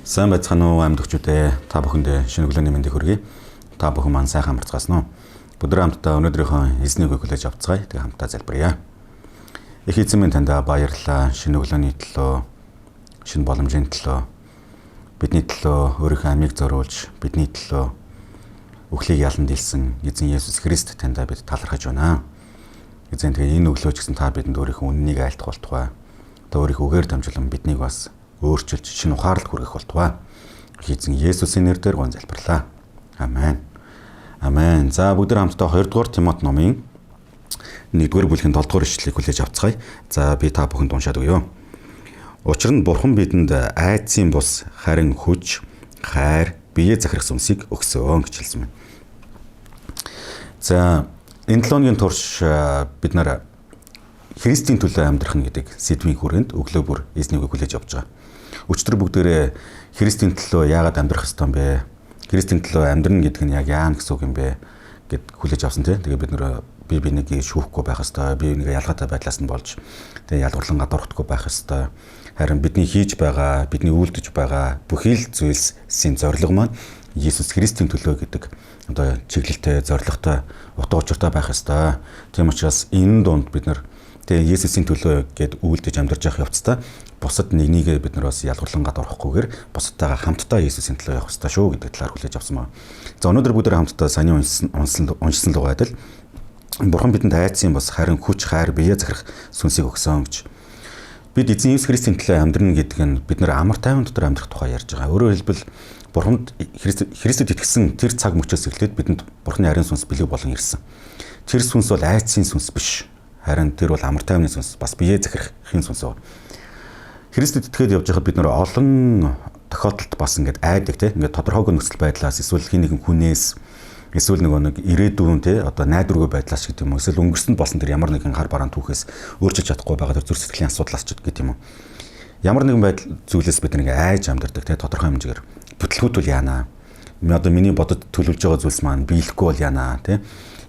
Сайн байцгаана уу амьдгчдээ та бүхэндээ шинэ өглөөний мэндийг хүргэе. Та бүхэн маань сайхан амарцгаасан уу? Өдөр хамтдаа өнөөдрийнхөө эзнийг хүлээж авцгаая. Тэгээ хамтдаа залбирая. Их эзэн минь танд баярлалаа. Шинэ өглөөний төлөө, шинэ боломжийн төлөө, бидний төлөө өөрийнхөө амийг зориулж, бидний төлөө үхлийг ялан дийлсэн эзэн Есүс Христ танд бид талархаж байна. Эзэн тэгээ энэ өглөөч гэсэн та бидэнд өөрийнхөө үннийг айлтгах болтугай. Та өөрийнхөө үгээр дамжуулан биднийг бас өөрчилж шинэ ухаарлт хүргэх болтугай. Эзэн Есүсийн нэрээр гон залбирлаа. Амен. Амен. За бүгд хамтдаа 2 дугаар Тимот номын 1-р бүлгийн 7 дугаар ишлэлийг хүлээж авцгаая. За би та бүхэнд уншаад өгье. Учир нь Бурхан бидэнд айдсын бус харин хүч, хайр, биеэ захирах сүнсийг өгсөн гэж хэлсэн байна. За энэ 7 өдрийн турш бид нар Христийн төлөө амьдрах нь гэдэг сэдвийн хүрээнд өглөө бүр эзнийг хүлээж авч байгаа. Өчтөр бүгдээрээ Христийн төлөө яагаад амьдрах ёстой юм бэ? Христийн төлөө амьдрна гэдэг нь яг яана гэсэн үг юм бэ гэд хүлээж авсан тийм. Тэгээ бид нэр бие биенийг шүүхгүй байх ёстой. Бие биенийг ялгаатай байдлаас нь болж тэгээ ялгуурлан гадуурхдаггүй байх ёстой. Харин бидний хийж байгаа, бидний үйлдэж байгаа бүхий л зүйлсийн зорилго маань Иесус Христийн төлөө гэдэг одоо чиглэлтэй, зорилготой, утга учиртай байх ёстой. Тийм учраас энэ дунд бид нар тэгээ Иесусийн төлөө гэд үйлдэж амьдарч явах явцдаа бусад нэгнийгээ бид нар бас ялгуурлан гадуурхахгүйгээр бусадтайгаа хамтдаа Иесусийн төлөө явах ёстой шүү гэдэг талаар хүлээж авсан байна. За өнөөдөр бүгд хамтдаа саний уншсан лугаа адил Бурхан бидэнд айдсын бас харин хүч, хайр, биеэ захирах сүнсийг өгсөн гэж. Бид эзэн Иесус Христийн төлөө амьдрна гэдэг нь бид нар амар тайван дотор амьдрах тухай ярьж байгаа. Өөрөөр хэлбэл Бурханд Христэд итгэсэн тэр цаг мөчөөс эхлээд бидэнд Бурханы ариун сүнс бэлэг болон ирсэн. Тэр сүнс бол айдсын сүнс биш. Харин тэр бол амар тайвны сүнс, бас биеэ захирахын сүнс байна. Христэд итгээд явж байхад бид нар олон тохиолдолд бас ингээд айдаг тийм ингээд тодорхойгүй нөхцөл байдлаас эсвэл хин нэгэн хүнээс эсвэл нэг ирээдүйн тийм одоо найдваргүй байдлаас гэдэг юм уу эсвэл өнгөрсөнд болсон тэр ямар нэгэн хар бараан түүхээс өөрчилж чадахгүй байгаа тэр зүрх сэтгэлийн асуудлаас ч гэдэг юм уу. Ямар нэгэн байдал зүйлээс бид нэг айж амьдардаг тийм тодорхой хэмжээгээр бүтлгүүтвэл яана. Одоо миний бодод төлөвлөж байгаа зүйлс маань биелэхгүй бол яана тийм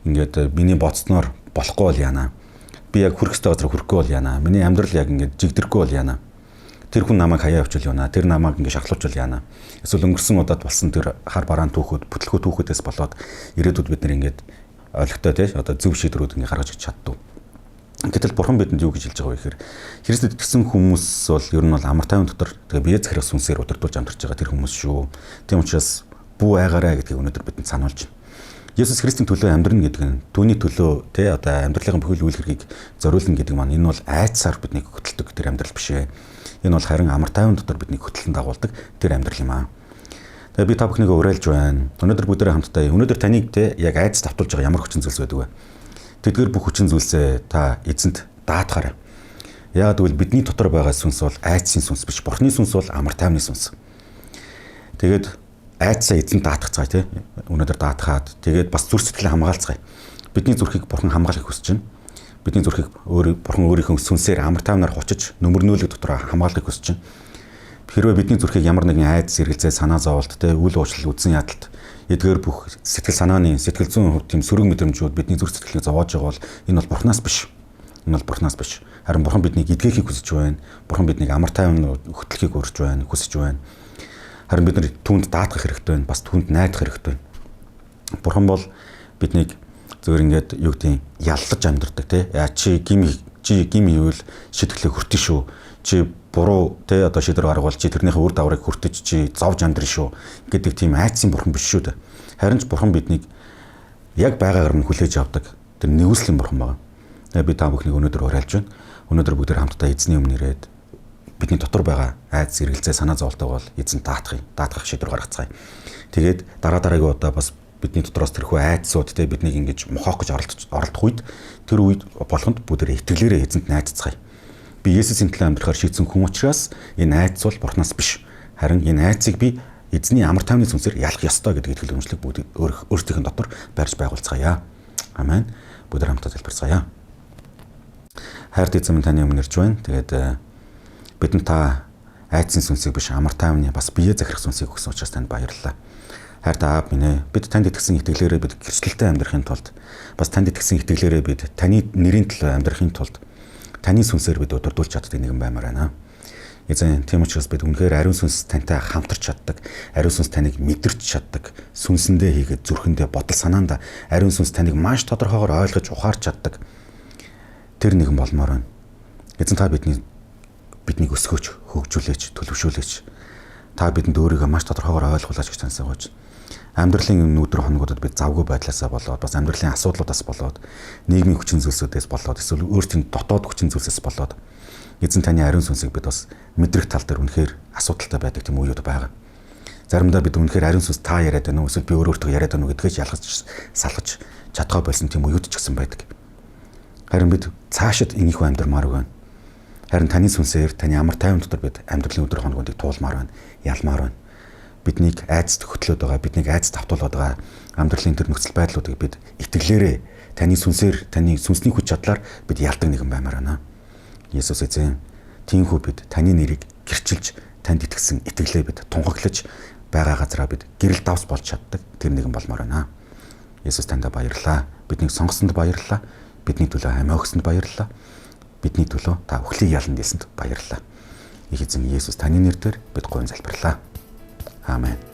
ингээд миний бодсноор болохгүй бол яана. Би яг хүрэх ёстой газар хүрэхгүй бол яана. Миний амьдрал яг ингээд жигдэрхгүй бол яана. Тэр хүн намайг хаяа явуул яана. Тэр намайг ингээд шахлуучвал яана. Эсвэл өнгөрсөн удаад болсон тэр хар бараан түүхүүд, бүтлгүү түүхүүдээс болоод ирээдүйд бид нэр ингээд ойлгохтой тий одоо зөв шийдвэрүүд ингээд гаргаж чаддаг. Гэтэл Бурхан бидэнд юу гэж хэлж байгаа вэ гэхээр Христэд итгэсэн хүмүүс бол ер нь бол амар тайван дотор тэгээ биеэ захирах сүнсээр удирдуулж амьдарч байгаа тэр хүмүүс шүү. Тийм учраас бүү айгаарай гэдгийг өнөөдөр бидэнд сануулж байна. Есүс Христийн төлөө амьдрна гэдэг нь түүний төлөө тий одоо амьдралын бүхэл үйл хэргийг зориулна гэдэг маань энэ бол айцсаар биднийг хөтэлдэг тэр амьдрал биш ээ. Энэ бол харин амар тайван дотор биднийг хөтлөн дагуулдаг тэр амьдрал юм аа. Тэгээ би та бүхнийг уриалж байна. Өнөөдөр бүгдээ хамтдаа өнөөдөр таныг тий яг айц давтуулж байгаа ямар хүчин зүйлс байдаг вэ? Тэдгээр бүх хүчин зүйлсээ та эзэнт даатгаарай. Яагаад гэвэл бидний дотор байгаа сүнс бол айцсын сүнс биш. Бурхны сүнс бол амар тайвны сүнс. Тэгээд айцсаа эзэн даатгацгаая тий. Өнөөдөр даатгаад тэгээд бас зүрх сэтгэлээ хамгаалцгаая. Бидний зүрхийг Бурхан хамгаалахыг хүсэж байна. Бидний зүрхийг Бурхан өөрийнхөө сүнсээр амар тайвнаар хочиж нөмөрнүүлэг дотор хамгаалахыг хүсэж байна. Хэрвээ бидний зүрхийг ямар нэгэн айдас сэргэлзээ санаа зоволт тий үйл уучлал үдсэн ядалт эдгээр бүх сэтгэл санааны сэтгэл зүйн хувь тийм сөрөг мэдрэмжүүд бидний зүрх сэтгэлийг зовоож байгаа бол энэ бол Бурханаас биш. Энэ бол Бурханаас биш. Харин Бурхан биднийг эдгэхийг хүсэж байна. Бурхан биднийг амар тайван хөтлөхийг урьж байна, хүсэж байна. Харин бид нар түүнд даатгах хэрэгтэй байна. Бас түүнд найдах хэрэгтэй байна. Бурхан бол биднийг зөвөр ингээд юу гэдэг яллаж амьдардаг тий. Чи гим хийвэл шийтгэлээ хүртэн шүү. Чи буруу тий одоо шийдвэр гаргавал чи тэрнийхээ үр дагаврыг хүртэж чи зовж амьдрын шүү гэдэг тийм айцсан Бурхан биш шүү дээ. Харин ч Бурхан биднийг яг байгаагаар нь хүлээж авдаг тэр нэгүслийн Бурхан байна. Тэгээ би та бүхнийг өнөөдөр уриалж байна. Өнөөдөр бүгд хамтдаа эзний өмнө ирээд бидний дотор байгаа айц сэргэлзээ санаа зоволтойг бол эзэн даатгах шийдвэр гаргацгаая. Тэгээд дараагийн удаа бас бидний дотроос тэрхүү айцсууд тий биднийг ингэж мохоох гэж оролдох үед тэр үед болохонд бүгдээ итгэлээрээ эзэнт найдацгаая. Би Есүсийн төлөө амьдрахаар шийдсэн хүн учраас энэ айц бол Бурханаас биш. Харин энэ айцыг би эзний амар тайвны сүнсээр ялах ёстой гэдэг итгэл үнэмшлэг бүгд өөрсдийнх нь дотор барьж байгуулцгаая. Амен. Бүгд хамтдаа залбирцгаая. Хайрт эзэн минь таны өмнө ирж байна. Тэгээд бидэнд та айцын сүнсийг биш амар тайвны бас биеэ захирах сүнсийг өгсөн учраас танд баярлалаа. Хайрт аав минь ээ бид танд итгэсэн итгэлээрээ бид гэрчлэлтэй амьдрахын тулд бас танд итгэсэн итгэлээрээ бид таны нэрийн төлөө амьдрахын тулд таны сүнсээр бид удирдуулж чаддаг нэгэн баймаар байна. Эзэн тийм учраас бид үнэхээр ариун сүнс тантай хамтарч чаддаг, ариун сүнс таныг мэдэрч чаддаг, сүнсэндээ хийгээд зүрхэндээ бодол санаанда ариун сүнс таныг маш тодорхойгоор ойлгож ухаарч чаддаг. Тэр нэгэн болмоор байна. Эзэн та биднийг өсгөөч, хөгжүүлээч, төлөвшүүлээч. Та бидэнд өөрийгөө маш тодорхойгоор ойлгуулаач гэж таньсагууч. Амьдралын өнөөдөр хоногудад бид завгүй байдлаасаа болоод, бас амьдралын асуудлуудаас болоод, нийгмийн хүчин зүйлсүүдээс болоод, эсвэл өөрсдийн дотоод хүчин зүйлсээс болоод эзэн таны ариун сүнсийг бид бас мэдрэх тал дээр үнэхээр асуудалтай байдаг тийм үеуд байгаа. Заримдаа бид үнэхээр ариун сүнс та яриад байна уу, эсвэл би өөртөө яриад байна уу гэдгийг ялгаж салгаж чадгаа болсон тийм үеуд ч гэсэн байдаг. Харин бид цаашид энийхүү амьдрмаар байна. Харин таны сүнсээр таны амар тайван дотор бид амьдралын өдөр хоногуудыг туулмаар байна, ялмаар байна. Биднийг айдас хөтлөөд байгаа, биднийг айдас давтуулаад байгаа амьдралын тэр нөхцөл байдлуудыг бид итгэлээрээ таны сүнсээр, таны сүнсний хүч чадлаар бид ялдаг нэгэн баймаар байна. Есүс эзэн, тиймхүү бид таны нэрийг гэрчилж, танд итгэсэн итгэлээ бид тунхаглаж байгаа газараа бид гэрэл давс болж чаддаг тэр нэгэн болмоор байна. Есүс танд баярлалаа. Биднийг сонгосонд баярлалаа. Бидний төлөө амиа өгсөнд баярлалаа. Бидний төлөө та өхлийг ялан дийлсэнд баярлалаа. Их эзэн Есүс таны нэрээр бид гуйн залбирлаа. Аамен.